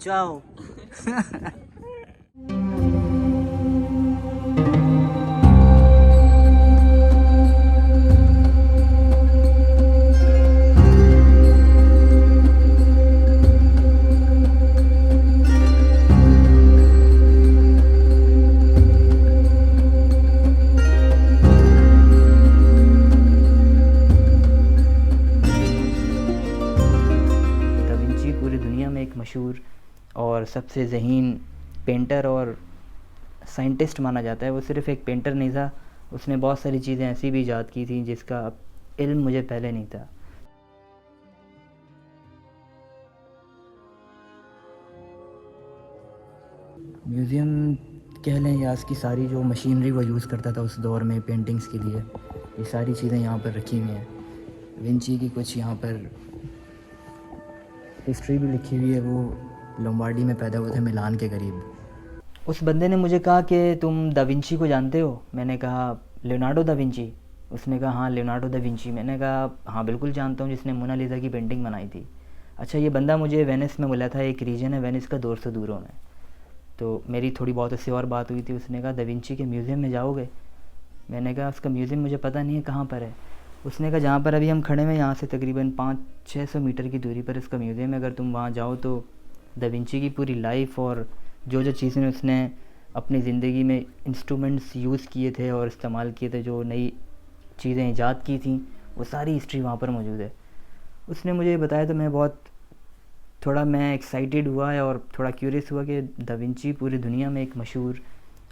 जाओ। Da Vinci पूरी दुनिया में एक मशहूर और सबसे ज़हीन पेंटर और साइंटिस्ट माना जाता है। वो सिर्फ़ एक पेंटर नहीं था, उसने बहुत सारी चीज़ें ऐसी भी ईजाद की थी जिसका इल्म मुझे पहले नहीं था। म्यूज़ियम कह लें या इसकी सारी जो मशीनरी वो यूज़ करता था उस दौर में पेंटिंग्स के लिए, ये सारी चीज़ें यहाँ पर रखी हुई हैं। विंची की कुछ यहाँ पर हिस्ट्री भी लिखी हुई है। वो लोम्बार्डी में पैदा हुए थे, मिलान के करीब। उस बंदे ने मुझे कहा कि तुम दा विंची को जानते हो? मैंने कहा लियोनार्डो दा विंची? उसने कहा हाँ लियोनार्डो दा विंची। मैंने कहा हाँ बिल्कुल जानता हूँ, जिसने मोनालिसा की पेंटिंग बनाई थी। अच्छा, ये बंदा मुझे वेनिस में मिला था, एक रीजन है वेनिस का, दूर से दूरों में। तो मेरी थोड़ी बहुत उससे और बात हुई थी। उसने कहा दा विंची के म्यूज़ियम में जाओगे? मैंने कहा उसका म्यूज़ियम मुझे पता नहीं है कहाँ पर है। उसने कहा जहाँ पर अभी हम खड़े हैं यहाँ से तकरीबन 500-600 मीटर की दूरी पर इसका म्यूज़ियम है। अगर तुम वहाँ जाओ तो दा विंची की पूरी लाइफ और जो जो चीज़ें उसने अपनी ज़िंदगी में इंस्ट्रूमेंट्स यूज़ किए थे और इस्तेमाल किए थे, जो नई चीज़ें ईजाद की थी, वो सारी हिस्ट्री वहाँ पर मौजूद है। उसने मुझे बताया तो मैं एक्साइटेड हुआ है और थोड़ा क्यूरियस हुआ कि दा विंची पूरी दुनिया में एक मशहूर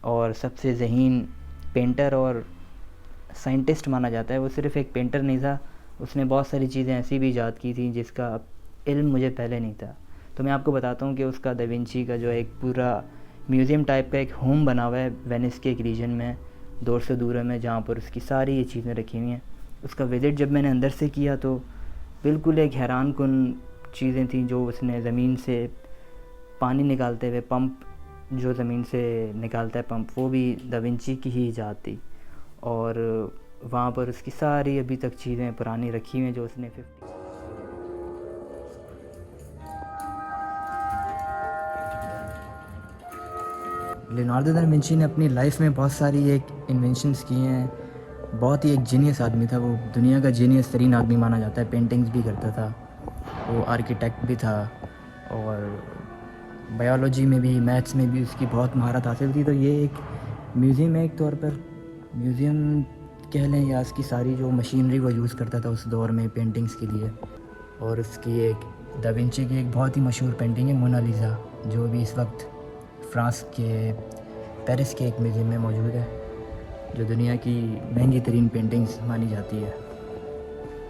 और सबसे ज़हीन पेंटर और साइंटिस्ट माना जाता है। वो सिर्फ़ एक पेंटर नहीं था, उसने बहुत सारी चीज़ें ऐसी भी ईजाद की थी जिसका इल्म मुझे पहले नहीं था। तो मैं आपको बताता हूँ कि उसका दा विंची का जो एक पूरा म्यूज़ियम टाइप का एक होम बना हुआ है वेनिस के एक रीजन में, दूर से दूर में, जहाँ पर उसकी सारी ये चीज़ें रखी हुई हैं। उसका विज़िट जब मैंने अंदर से किया तो बिल्कुल एक हैरानकुन चीज़ें थी। जो उसने ज़मीन से पानी निकालते हुए पंप, जो ज़मीन से निकालता है पंप, वो भी दा विंची की ही ईजाद थी। और वहाँ पर उसकी सारी अभी तक चीज़ें पुरानी रखी हुई हैं जो उसने 50। लियोनार्डो दा विंची ने अपनी लाइफ में बहुत सारी एक इन्वेंशंस की हैं। बहुत ही एक जीनियस आदमी था वो, दुनिया का जीनियस तरीन आदमी माना जाता है। पेंटिंग्स भी करता था, वो आर्किटेक्ट भी था, और बायोलॉजी में भी, मैथ्स में भी उसकी बहुत महारत हासिल थी। तो ये एक म्यूज़ियम है एक तौर पर। म्यूज़ियम कह लें या इसकी सारी जो मशीनरी वो यूज़ करता था उस दौर में पेंटिंग्स के लिए। और उसकी एक दा विंची की एक बहुत ही मशहूर पेंटिंग है मोनालिसा, जो भी इस वक्त फ्रांस के पेरिस के एक म्यूज़ियम में मौजूद है, जो दुनिया की महंगी तरीन पेंटिंग्स मानी जाती है।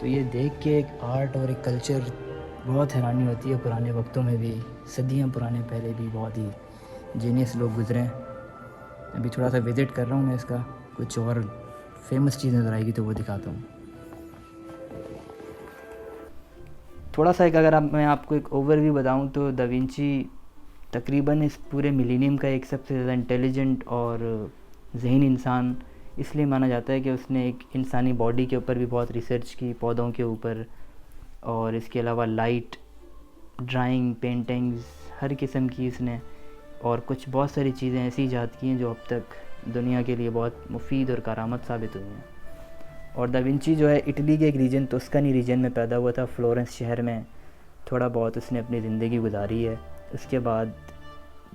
तो ये देख के एक आर्ट और एक कल्चर बहुत हैरानी होती है। पुराने वक्तों में भी, सदियाँ पुराने पहले भी बहुत ही जीनियस लोग गुजरे हैं। अभी थोड़ा सा विज़िट कर रहा हूँ मैं इसका, कुछ और फेमस चीज़ नज़र आएगी तो वो दिखाता हूँ। थोड़ा सा एक अगर मैं आपको एक ओवरव्यू बताऊँ तो दा विंची तकरीबन इस पूरे मिलेनियम का एक सबसे ज़्यादा इंटेलिजेंट और ज़हीन इंसान इसलिए माना जाता है कि उसने एक इंसानी बॉडी के ऊपर भी बहुत रिसर्च की, पौधों के ऊपर, और इसके अलावा लाइट, ड्राइंग, पेंटिंग्स, हर किस्म की इसने, और कुछ बहुत सारी चीज़ें ऐसी ईजाद की हैं जो अब तक दुनिया के लिए बहुत मुफीद और कारामत साबित हुई हैं। और दा विंची जो है इटली के एक रीजन, टस्कनी रीजन में पैदा हुआ था, फ्लोरेंस शहर में थोड़ा बहुत उसने अपनी ज़िंदगी गुजारी है। उसके बाद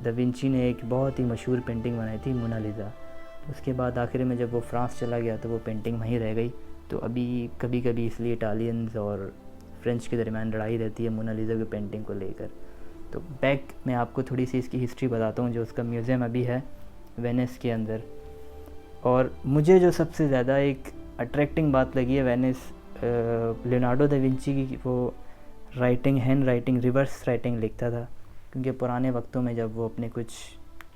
दा विंची ने एक बहुत ही मशहूर पेंटिंग बनाई थी मोनालिसा। उसके बाद आखिर में जब वो फ्रांस चला गया तो वो पेंटिंग वहीं रह गई। तो अभी कभी कभी इसलिए इटालियंस और फ्रेंच के दरमियान लड़ाई रहती है मोनालिसा की पेंटिंग को लेकर। तो बैक मैं आपको थोड़ी सी इसकी हिस्ट्री बताता हूँ, जो उसका म्यूज़ियम अभी है वेनिस के अंदर। और मुझे जो सबसे ज़्यादा एक अट्रैक्टिंग बात लगी है वेनिस, लियोनार्डो दा विंची की वो writing, hand writing, reverse writing लिखता था। क्योंकि पुराने वक्तों में जब वो अपने कुछ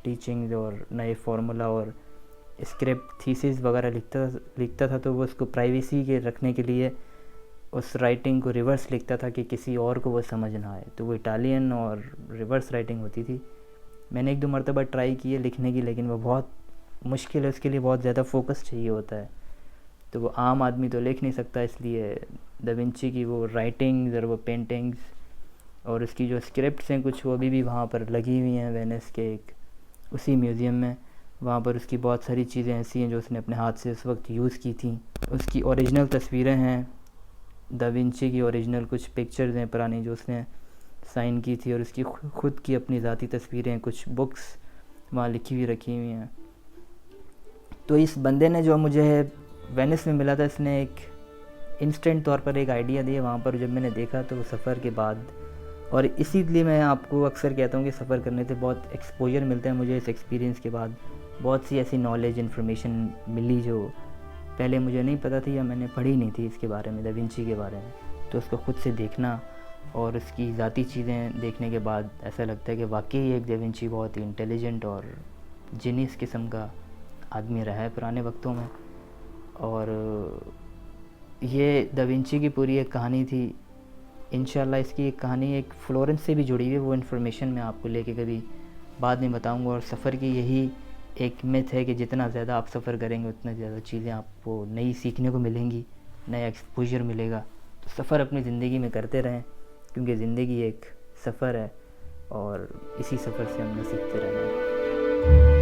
टीचिंग्स और नए फार्मूला और स्क्रिप्ट, थीसिस वगैरह लिखता था तो वो उसको प्राइवेसी के रखने के लिए उस राइटिंग को रिवर्स लिखता था कि किसी और को वो समझ ना आए। तो वो इटालियन और रिवर्स राइटिंग होती थी। मैंने 1-2 मरतबा ट्राई की है लिखने की, लेकिन वो बहुत मुश्किल है, उसके लिए बहुत ज़्यादा फोकस चाहिए होता है। तो वो आम आदमी तो लिख नहीं सकता, इसलिए दा विंची की वो राइटिंग्स और वो पेंटिंग्स और उसकी जो स्क्रिप्ट्स हैं कुछ वो अभी भी वहाँ पर लगी हुई हैं वेनिस के एक उसी म्यूज़ियम में। वहाँ पर उसकी बहुत सारी चीज़ें ऐसी हैं जो उसने अपने हाथ से उस वक्त यूज़ की थी। उसकी ओरिजिनल तस्वीरें हैं, दा विंची की ओरिजिनल कुछ पिक्चर्स हैं पुरानी जो उसने साइन की थी, और उसकी ख़ुद की अपनी ज़ाती तस्वीरें, कुछ बुक्स वहाँ लिखी हुई रखी हुई हैं। तो इस बंदे ने जो मुझे वेनिस में मिला था, इसने एक इंस्टेंट तौर पर एक आइडिया दिया वहाँ पर जब मैंने देखा तो सफ़र के बाद। और इसीलिए मैं आपको अक्सर कहता हूँ कि सफ़र करने से बहुत एक्सपोजर मिलता है। मुझे इस एक्सपीरियंस के बाद बहुत सी ऐसी नॉलेज इन्फॉर्मेशन मिली जो पहले मुझे नहीं पता थी या मैंने पढ़ी नहीं थी इसके बारे में, दा विंची के बारे में। तो उसको ख़ुद से देखना और उसकी ज़ाती चीज़ें देखने के बाद ऐसा लगता है कि वाकई एक दा विंची बहुत ही इंटेलिजेंट और जीनियस किस्म का आदमी रहा है पुराने वक्तों में। और ये दा विंची की पूरी एक कहानी थी। इंशाल्लाह इसकी एक कहानी एक फ्लोरेंस से भी जुड़ी हुई है, वो इन्फॉर्मेशन मैं आपको लेके कभी बाद में बताऊंगा। और सफ़र की यही एक मिथ है कि जितना ज़्यादा आप सफ़र करेंगे उतना ज़्यादा चीज़ें आपको नई सीखने को मिलेंगी, नया एक्सपोजर मिलेगा। तो सफ़र अपनी ज़िंदगी में करते रहें, क्योंकि ज़िंदगी एक सफ़र है और इसी सफ़र से हमने सीखते रहना है।